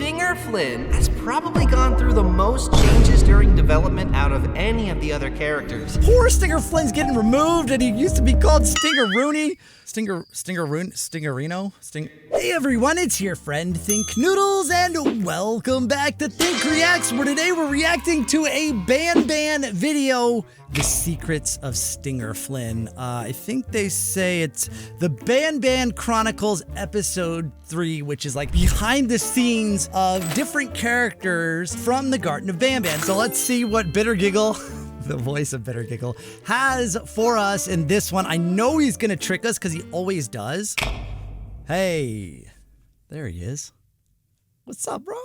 Stinger Flynn has probably gone through the most changes during development out of any of the other characters. Poor Stinger Flynn's getting removed, and he used to be called Stinger Rooney. Stingerino? Hey everyone, it's your friend Thinknoodles, and welcome back to Think Reacts, where today we're reacting to a Banban video, The Secrets of Stinger Flynn. I think they say it's the Banban Chronicles episode 3, which is like behind the scenes of different characters from the Garten of Banban. So let's see what Bitter Giggle, the voice of Bitter Giggle, has for us in this one. I know he's gonna trick us because he always does. Hey, there he is. What's up, bro?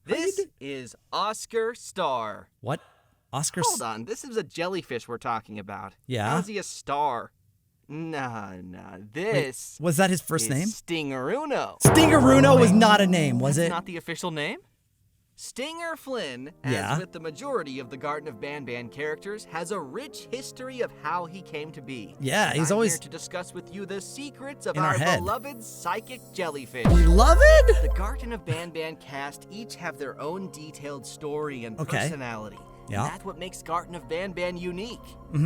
This is Oscar Star. What? Oscar? Hold on, this is a jellyfish we're talking about. Yeah. How's he a star? Nah. This. Wait, was that his first name? Stingeruno. Stingeruno was not a name, was it? That's not the official name? Stinger Flynn, as with the majority of the Garten of Banban characters, has a rich history of how he came to be. Yeah, he's I'm always here to discuss with you the secrets of in our head. beloved psychic jellyfish. Beloved? The Garten of Banban cast each have their own detailed story and personality. Yeah. And that's what makes Garten of Banban unique.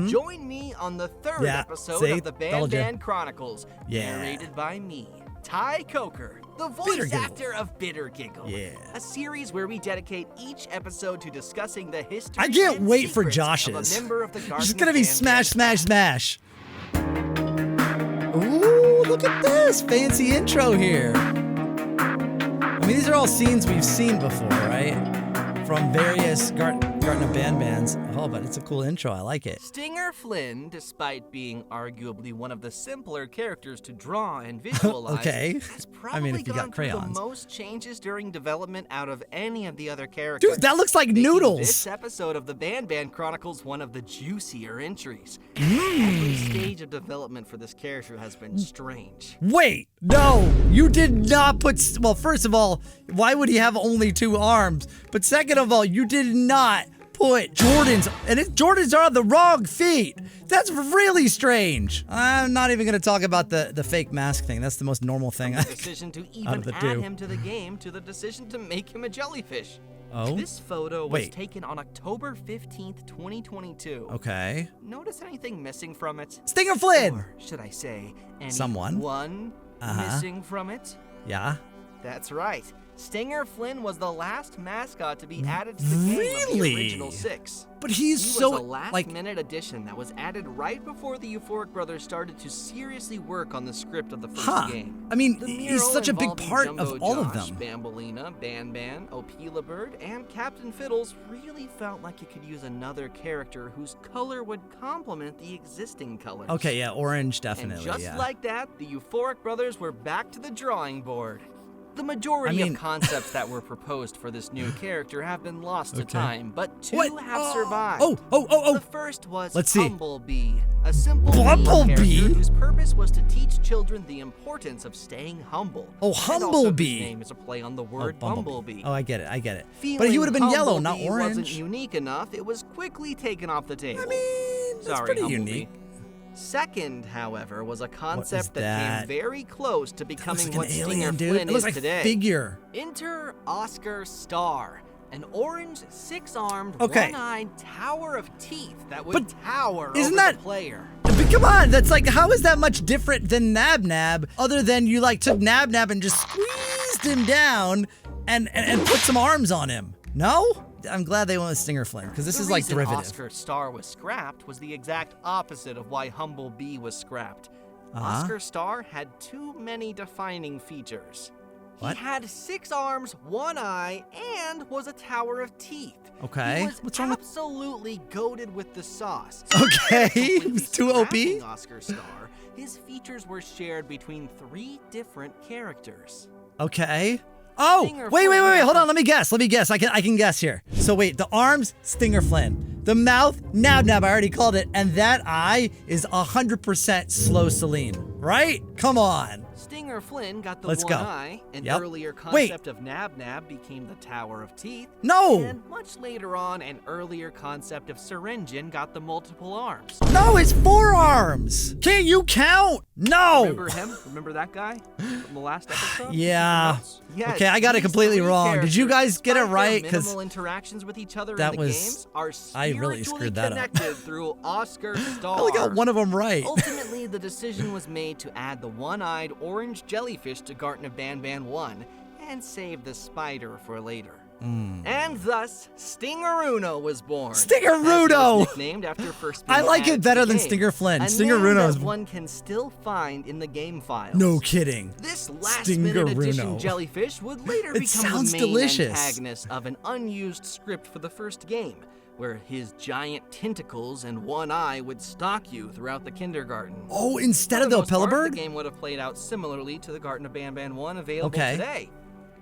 Join me on the third episode of the Banban Chronicles, narrated by me, Ty Coker, the voice actor of Bitter Giggle. Yeah. A series where we dedicate each episode to discussing the history. I can't wait for Josh's. Of a member of the Garten It's gonna be smash, smash, smash. Ooh, look at this fancy intro here. I mean, these are all scenes we've seen before, right? From various Garten of Banbans. Oh, but it's a cool intro. I like it. Stinger Flynn, despite being arguably one of the simpler characters to draw and visualize, has probably gone through the most changes during development out of any of the other characters. Dude, that looks like Noodles. This episode of the Banban Chronicles one of the juicier entries. Every stage of development for this character has been strange. Wait, no, you did not put. Well, first of all, why would he have only 2 arms? But second of all, you did not put Jordans, and Jordans are on the wrong feet. That's really strange. I'm not even gonna talk about the fake mask thing. That's the most normal thing. From the decision to even add him to the game, to the decision to make him a jellyfish. Oh. This photo was taken on October 15th, 2022. Okay. Notice anything missing from it? Stinger Flynn! Or should I say, someone missing from it? Yeah. That's right. Stinger Flynn was the last mascot to be added to the game of the original 6. But he was a last-minute addition that was added right before the Euphoric Brothers started to seriously work on the script of the first game. I mean, he's such a big part of all of them. Bambolina, Banban, Opila Bird, and Captain Fiddles really felt like it could use another character whose color would complement the existing colors. Okay, yeah, orange definitely. And just like that, the Euphoric Brothers were back to the drawing board. The majority of concepts that were proposed for this new character have been lost to time, but 2 have survived. The first was Humblebee, a simple character whose purpose was to teach children the importance of staying humble. Oh, Humblebee! His name is a play on the word bumblebee. Oh, I get it. But he would have been yellow, not orange. Wasn't unique enough. It was quickly taken off the table. I mean, that's pretty unique. Second, however, was a concept that came very close to becoming what Stinger Flynn is like today. Figure. Enter Oscar Star, an orange, 6-armed, one-eyed tower of teeth that would tower over the player. But come on, that's like, how is that much different than Nab Nab, other than you like took Nab Nab and just squeezed him down and put some arms on him? No? I'm glad they went with Stinger Flynn, because this is like derivative. Oscar Star was scrapped was the exact opposite of why Humblebee was scrapped. Oscar Star had too many defining features. He had 6 arms, 1 eye, and was a tower of teeth. Okay. He was absolutely goated with the sauce. Okay, he was too OP. Oscar Star, his features were shared between 3 different characters. Okay. Oh, wait, hold on, let me guess. I can guess here. So wait, the arms, Stinger Flynn. The mouth, Nab Nab, I already called it. And that eye is 100% Slow Celine, right? Come on. Stinger Flynn got the Let's one go. eye. An Yep. earlier concept of Nab Nab became the Tower of Teeth. No! And much later on, an earlier concept of Syringin got the multiple arms. No, it's 4 arms! Can't you count? No! Remember him? Remember that guy from the last episode? Yeah. Yes, Okay, I got it these completely 3 wrong. Did you characters, guys get it despite their right? 'Cause minimal interactions with each other that in the was- games are I really spiritually screwed that up. connected through Oscar Star. I only got one of them right. Ultimately, the decision was made to add the one-eyed orange jellyfish to Garten of Banban 1 and save the spider for later. And thus, Stingeruno was born. Stingeruno! Nicknamed after first being I like added it better to the than game. Stinger Flynn. A Stingeruno name is... that one can still find in the game files. No kidding. This last-minute addition Stingeruno. jellyfish would later It become sounds the main delicious. antagonist of an unused script for the first game, where his giant tentacles and one eye would stalk you throughout the kindergarten. Oh, instead For of the most part, Appellabird? the game would have played out similarly to the Garten of Banban 1 available Okay. today.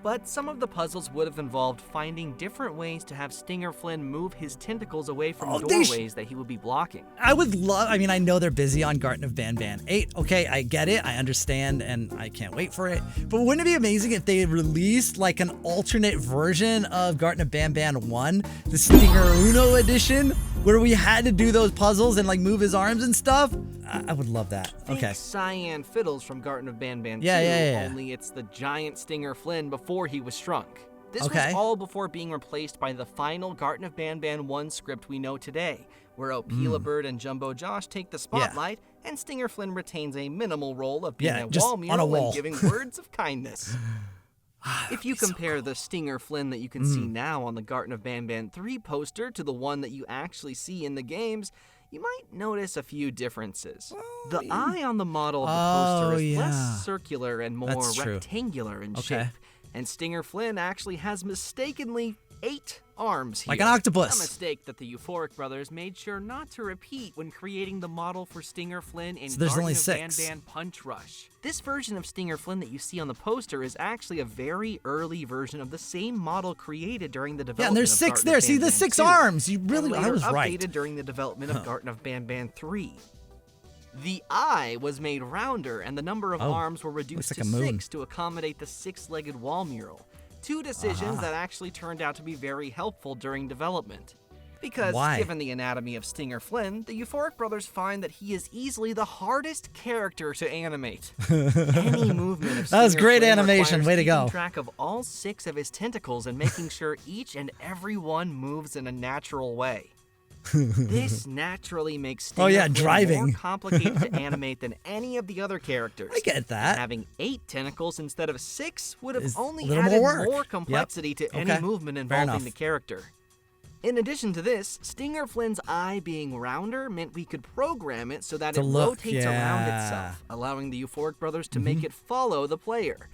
But some of the puzzles would have involved finding different ways to have Stinger Flynn move his tentacles away from doorways that he would be blocking. I would love, I mean, I know they're busy on Garten of Banban 8. Okay, I get it, I understand, and I can't wait for it. But wouldn't it be amazing if they released like an alternate version of Garten of Banban 1, the Stingeruno edition, where we had to do those puzzles and like move his arms and stuff? I would love that. Think Okay. Cyan Fiddles from Garten of Banban 2, Yeah. only it's the giant Stinger Flynn before he was shrunk. This Okay. was all before being replaced by the final Garten of Banban 1 script we know today, where O'Peelabird and Jumbo Josh take the spotlight, and Stinger Flynn retains a minimal role of being a just wall on a mural wall. and giving words of kindness. If you compare the Stinger Flynn that you can see now on the Garten of Banban 3 poster to the one that you actually see in the games, you might notice a few differences. The eye on the model of the poster is less circular and more That's true. rectangular in Okay. shape. And Stinger Flynn actually has mistakenly 8 arms here. Like an octopus. A mistake that the Euphoric brothers made sure not to repeat when creating the model for Stinger Flynn in So there's Garten only of 6. Banban Punch Rush. This version of Stinger Flynn that you see on the poster is actually a very early version of the same model created during the Yeah, development and there's of 6 Garten there. of See, the Banban 6 2, arms. You and really, I later was right. updated during the development of Garten of Banban 3. The eye was made rounder, and the number of arms were reduced looks to like a moon. 6 to accommodate the 6-legged wall mural. 2 decisions that actually turned out to be very helpful during development. Because, Why? given the anatomy of Stinger Flynn, the Euphoric brothers find that he is easily the hardest character to animate. Any movement of That was Stinger great Flynn animation. requires Way to keeping go. track of all 6 of his tentacles and making sure each and every one moves in a natural way. This naturally makes Stinger Flynn driving. more complicated to animate than any of the other characters. I get that. Having 8 tentacles instead of 6 would have Is only a little added more work. more complexity to any Okay. movement Fair involving enough. the character. In addition to this, Stinger Flynn's eye being rounder meant we could program it so that To it look, rotates around yeah. itself, allowing the Euphoric brothers to make it follow the player.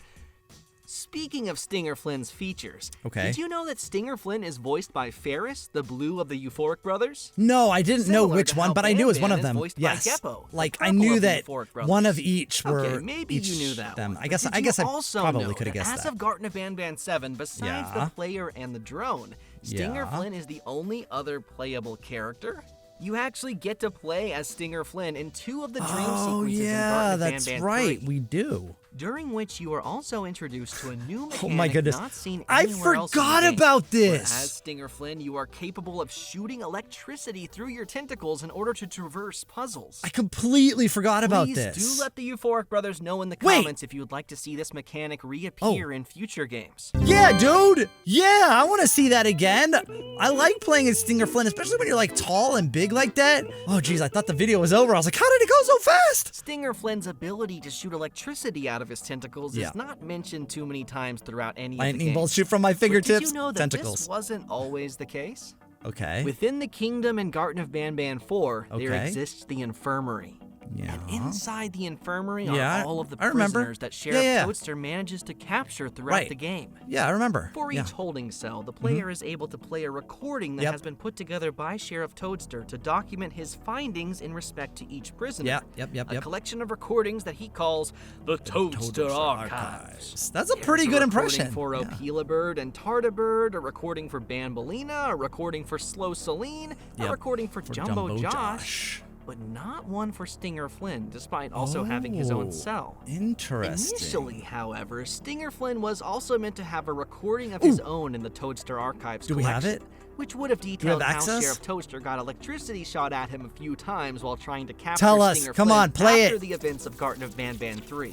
Speaking of Stinger Flynn's features, Okay. did you know that Stinger Flynn is voiced by Ferris, the blue of the Euphoric brothers? No, I didn't know Similar which to one, how but I knew it was one Banban of is them. voiced by Yes. Geppo, the Like I purple knew of the that Euphoric brothers. one of each were. Okay, maybe each you knew that them. one. I guess. But I did guess you I also probably know could have that guessed as that. of Garten of Banban 7, besides Yeah. the player and the drone, Stinger Yeah. Flynn is the only other playable character. You actually get to play as Stinger Flynn in 2 of the dream Oh sequences in yeah, Garten of that's Banban right. 3, We do. during which you are also introduced to a new mechanic Oh my goodness. not seen I anywhere else in the forgot game, about where this. as Stinger Flynn, you are capable of shooting electricity through your tentacles in order to traverse puzzles. I completely forgot about Please this. do let the Euphoric brothers know in the Wait. comments if you would like to see this mechanic reappear in future games. Yeah, dude. Yeah, I want to see that again. I like playing as Stinger Flynn, especially when you're like tall and big like that. Oh, geez, I thought the video was over. I was like, how did it go so fast? Stinger Flynn's ability to shoot electricity out of his tentacles Yeah. is not mentioned too many times throughout any of the Lightning games. bolts shoot from my But fingertips. did you know that Tentacles. this wasn't always the case? Okay. Within the kingdom in Garten of Banban 4, there Okay. exists the infirmary. Yeah. And inside the infirmary Yeah, are all of the I remember. prisoners that Sheriff Yeah. Toadster manages to capture throughout Right. the game. Yeah, I remember. For Yeah. each holding cell, the player is able to play a recording that Yep. has been put together by Sheriff Toadster to document his findings in respect to each prisoner. Yep. A collection of recordings that he calls the Toadster Archives. That's a There's pretty good recording impression. for Yeah. O'Peelabird and Tartibird, a recording for Banbalina, a recording for Slow Celine, a Yep. recording for Jumbo Josh. but not one for Stinger Flynn, despite also having his own cell. Interesting. Initially, however, Stinger Flynn was also meant to have a recording of his own in the Toadster Archives Do we collection, have it? which would have detailed how access? Sheriff Toaster got electricity shot at him a few times while trying to capture Tell us. Stinger Come Flynn on, play after it. the events of Garten of Banban 3.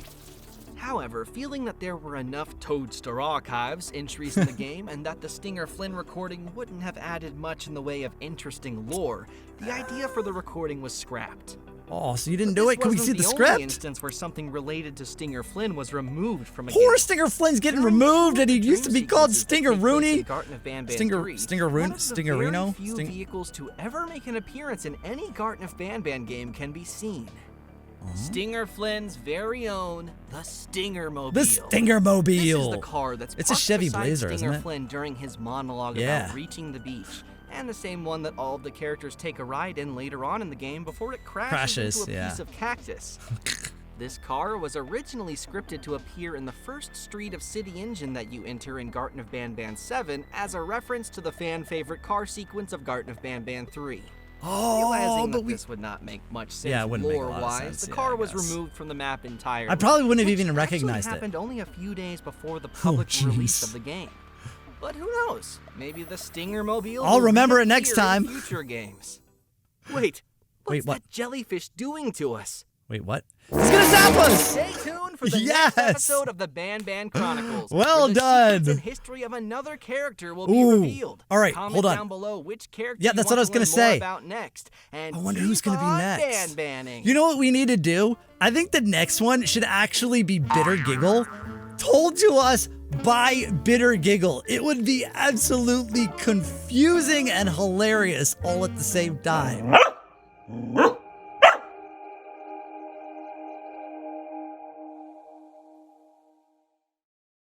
However, feeling that there were enough Toadster Archives entries in the game and that the Stinger Flynn recording wouldn't have added much in the way of interesting lore, the idea for the recording was scrapped. Oh, so you didn't do it? Can we see the This wasn't script? the only instance where something related to Stinger Flynn was removed from a Poor game. Stinger Flynn's getting During removed, and he dream used to be called sequences that Stinger take place Rooney. in Garten of Banban 3, Stingerino? one of the very Stingerino? few vehicles to ever make an appearance in any Garten of Banban game can be seen. Stinger Flynn's very own, the Stingermobile. The Stingermobile. This is the car that's It's a parked Chevy beside Blazer, Stinger isn't it? Flynn during his monologue Yeah. about reaching the beach, and the same one that all of the characters take a ride in later on in the game before it crashes into a yeah. piece of cactus. This car was originally scripted to appear in the first street of City Engine that you enter in Garten of Banban 7 as a reference to the fan-favorite car sequence of Garten of Banban 3. Realizing that this would not make much sense Yeah, it wouldn't make a lot of lore-wise, sense, the yeah, car I was guess. removed from the map entirely. I probably wouldn't have which even recognized actually happened it. only a few days before the public release jeez. of the game. But who knows? Maybe the Stingermobile I'll will remember it next reappear in time. future games. Wait, what's what? that jellyfish doing to us? Wait, what? He's gonna zap us! Stay tuned for the Yes! next episode of the Banban Chronicles. Well where the done. secrets and history of another character will be Ooh. revealed. All right, Comment hold on. down below which character Yeah, you that's want what I was to gonna learn more say. about next. And I wonder who's gonna be keep on next. Banbanning. You know what we need to do? I think the next one should actually be Bitter Giggle, told to us by Bitter Giggle. It would be absolutely confusing and hilarious all at the same time.